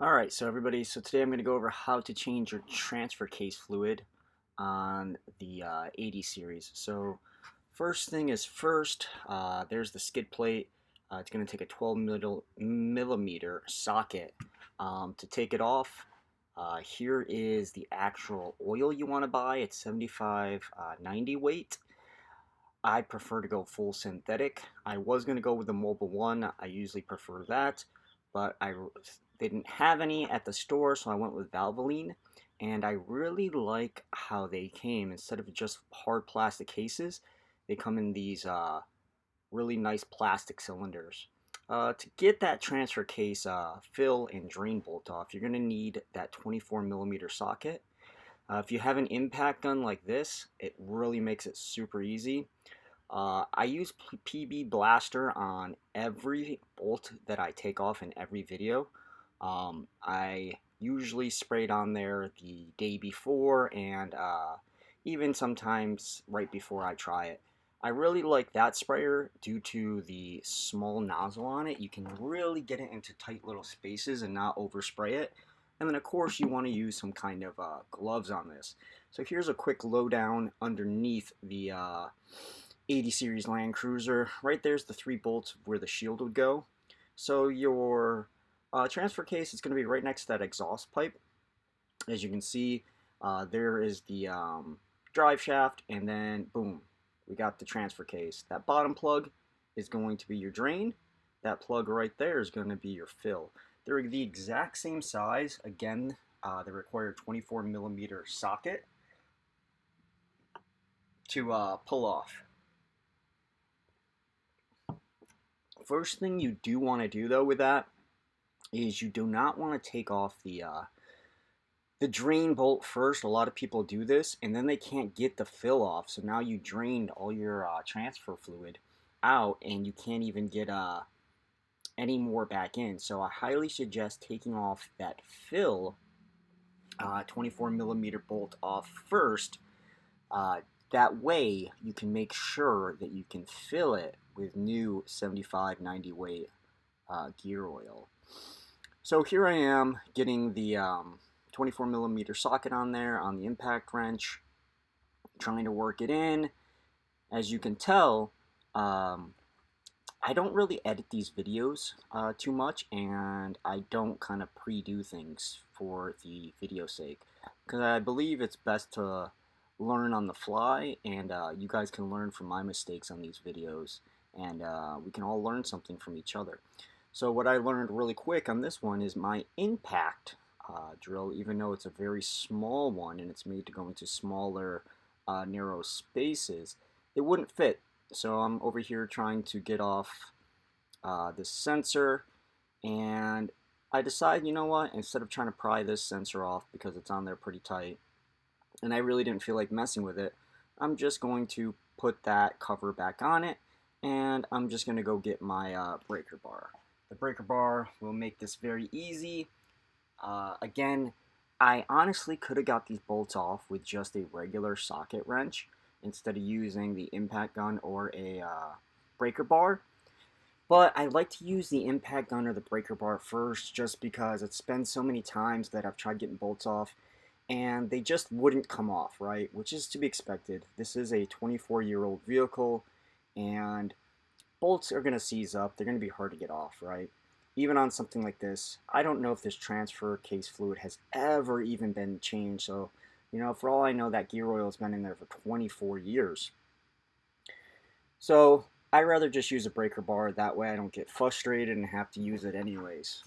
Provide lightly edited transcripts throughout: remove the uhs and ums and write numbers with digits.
Alright, so everybody, today I'm going to go over how to change your transfer case fluid on the 80 series. So first thing is first, there's the skid plate. It's going to take a 12 millimeter socket to take it off. Here is the actual oil you want to buy. It's 75/90 weight. I prefer to go full synthetic. I was going to go with the Mobil 1. I usually prefer that, but they didn't have any at the store, so I went with Valvoline. And I really like how they came. Instead of just hard plastic cases, they come in these really nice plastic cylinders. To get that transfer case fill and drain bolt off, you're going to need that 24 millimeter socket. If you have an impact gun like this, it really makes it super easy. I use PB Blaster on every bolt that I take off in every video. I usually spray it on there the day before and even sometimes right before I try it. I really like that sprayer due to the small nozzle on it. You can really get it into tight little spaces and not overspray it. And then of course you want to use some kind of gloves on this. So here's a quick lowdown underneath the 80 series Land Cruiser. Right there's the 3 bolts where the shield would go. So your transfer case is going to be right next to that exhaust pipe. As you can see, there is the drive shaft, and then boom, we got the transfer case. That bottom plug is going to be your drain. That plug right there is going to be your fill. They're the exact same size. Again, they require 24 millimeter socket to pull off. First thing you do want to do though with that is you do not want to take off the drain bolt first. A lot of people do this and then they can't get the fill off, so now you drained all your transfer fluid out and you can't even get any more back in. So I highly suggest taking off that fill 24 millimeter bolt off first. That way you can make sure that you can fill it with new 75/90 weight gear oil. So here I am getting the 24 millimeter socket on there on the impact wrench, trying to work it in. As you can tell, I don't really edit these videos too much, and I don't kind of pre-do things for the video sake, because I believe it's best to learn on the fly, and you guys can learn from my mistakes on these videos, and we can all learn something from each other. So what I learned really quick on this one is my impact drill, even though it's a very small one and it's made to go into smaller narrow spaces, it wouldn't fit. So I'm over here trying to get off this sensor, and I decide, you know what, instead of trying to pry this sensor off because it's on there pretty tight and I really didn't feel like messing with it, I'm just going to put that cover back on it, and I'm just going to go get my breaker bar. The breaker bar will make this very easy. Again, I honestly could have got these bolts off with just a regular socket wrench instead of using the impact gun or a breaker bar. But I like to use the impact gun or the breaker bar first, just because it's been so many times that I've tried getting bolts off and they just wouldn't come off, right? Which is to be expected. This is a 24-year-old vehicle, and bolts are going to seize up. They're going to be hard to get off, right? Even on something like this, I don't know if this transfer case fluid has ever even been changed. So, you know, for all I know, that gear oil has been in there for 24 years. So I rather just use a breaker bar. That way I don't get frustrated and have to use it anyways.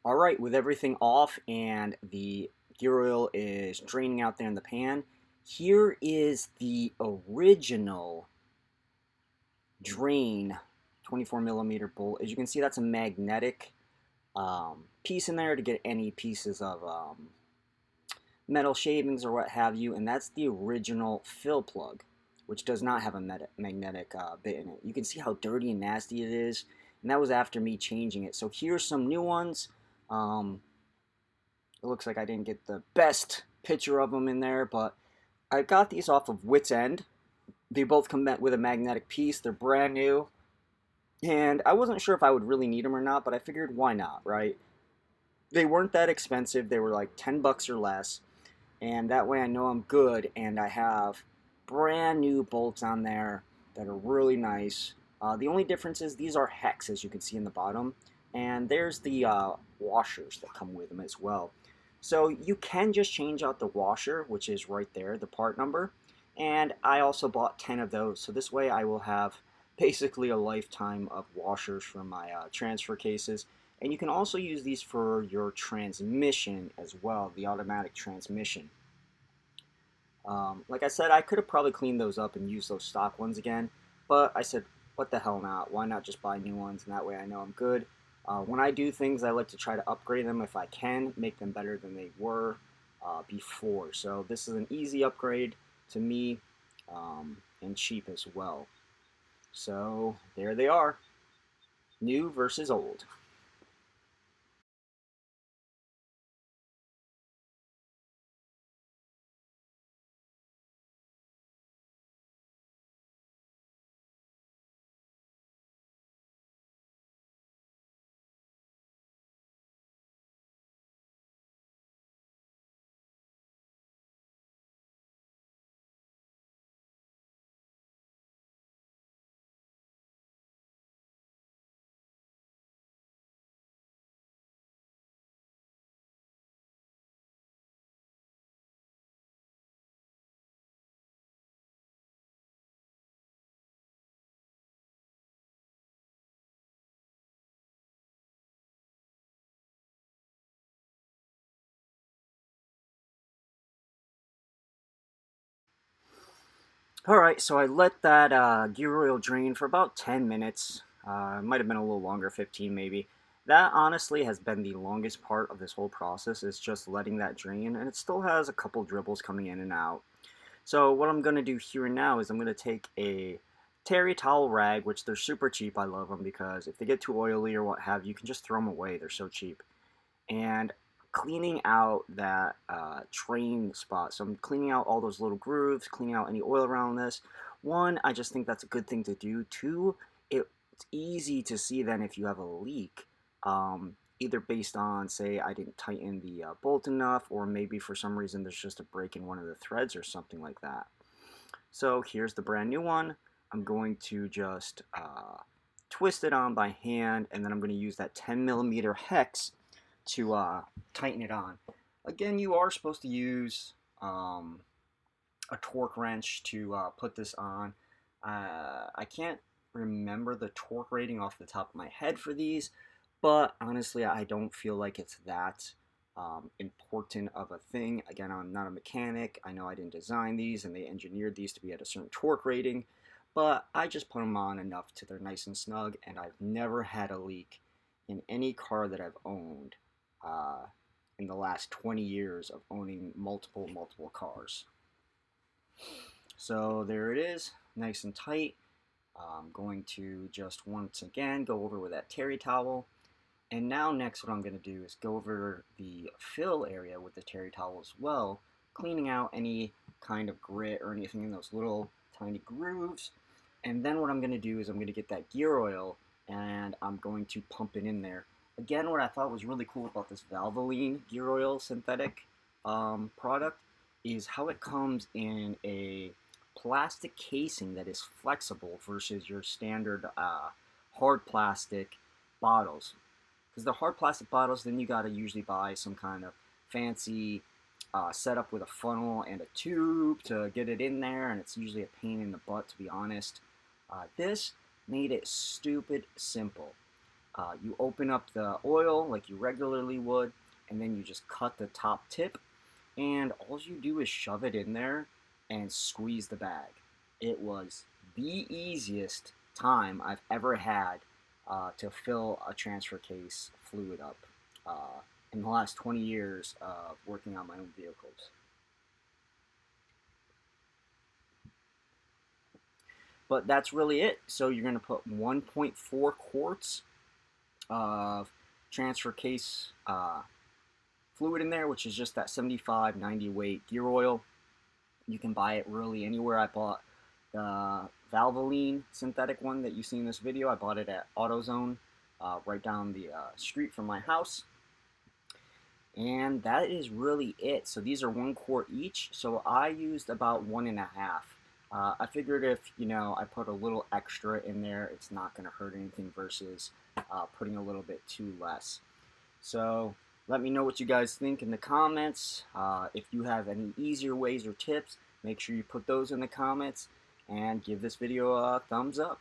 Alright, with everything off and the gear oil is draining out there in the pan, here is the original drain 24 millimeter bolt. As you can see, that's a magnetic piece in there to get any pieces of metal shavings or what have you, and that's the original fill plug, which does not have a magnetic bit in it. You can see how dirty and nasty it is, and that was after me changing it. So here's some new ones. It looks like I didn't get the best picture of them in there, but I got these off of Wits End. They both come with a magnetic piece. They're brand new. And I wasn't sure if I would really need them or not, but I figured why not, right? They weren't that expensive. They were like 10 bucks or less. And that way I know I'm good, and I have brand new bolts on there that are really nice. The only difference is these are hex, as you can see in the bottom, and there's the washers that come with them as well. So you can just change out the washer, which is right there, the part number, and I also bought 10 of those, so this way I will have basically a lifetime of washers for my transfer cases. And you can also use these for your transmission as well, the automatic transmission. Like I said, I could have probably cleaned those up and used those stock ones again, but I said, what the hell not? Why not just buy new ones, and that way I know I'm good. When I do things, I like to try to upgrade them if I can, make them better than they were before. So this is an easy upgrade to me, and cheap as well. So there they are, new versus old. Alright, so I let that gear oil drain for about 10 minutes. It might have been a little longer, 15 maybe. That honestly has been the longest part of this whole process, is just letting that drain, and it still has a couple dribbles coming in and out. So what I'm going to do here and now is I'm going to take a terry towel rag, which they're super cheap. I love them because if they get too oily or what have you, you can just throw them away. They're so cheap. And cleaning out that drain spot. So I'm cleaning out all those little grooves, cleaning out any oil around this. One, I just think that's a good thing to do. Two, it's easy to see then if you have a leak, either based on, say, I didn't tighten the bolt enough, or maybe for some reason there's just a break in one of the threads or something like that. So here's the brand new one. I'm going to just twist it on by hand, and then I'm going to use that 10 millimeter hex to tighten it on. Again, you are supposed to use a torque wrench to put this on. I can't remember the torque rating off the top of my head for these, but honestly, I don't feel like it's that important of a thing. Again, I'm not a mechanic. I know I didn't design these, and they engineered these to be at a certain torque rating, but I just put them on enough to they're nice and snug, and I've never had a leak in any car that I've owned in the last 20 years of owning multiple cars. So there it is, nice and tight. I'm going to just once again go over with that terry towel. And now next what I'm going to do is go over the fill area with the terry towel as well, cleaning out any kind of grit or anything in those little tiny grooves. And then what I'm going to do is I'm going to get that gear oil, and I'm going to pump it in there. Again, what I thought was really cool about this Valvoline gear oil synthetic product is how it comes in a plastic casing that is flexible versus your standard hard plastic bottles. Because the hard plastic bottles, then you got to usually buy some kind of fancy setup with a funnel and a tube to get it in there, and it's usually a pain in the butt, to be honest. This made it stupid simple. You open up the oil like you regularly would, and then you just cut the top tip, and all you do is shove it in there and squeeze the bag. It was the easiest time I've ever had to fill a transfer case fluid up in the last 20 years of working on my own vehicles. But that's really it. So you're going to put 1.4 quarts of transfer case fluid in there, which is just that 75, 90 weight gear oil. You can buy it really anywhere. I bought the Valvoline synthetic one that you see in this video. I bought it at AutoZone right down the street from my house. And that is really it. So these are 1 quart each. So I used about 1.5. I figured if, I put a little extra in there, it's not going to hurt anything versus putting a little bit too less. So let me know what you guys think in the comments. If you have any easier ways or tips, make sure you put those in the comments and give this video a thumbs up.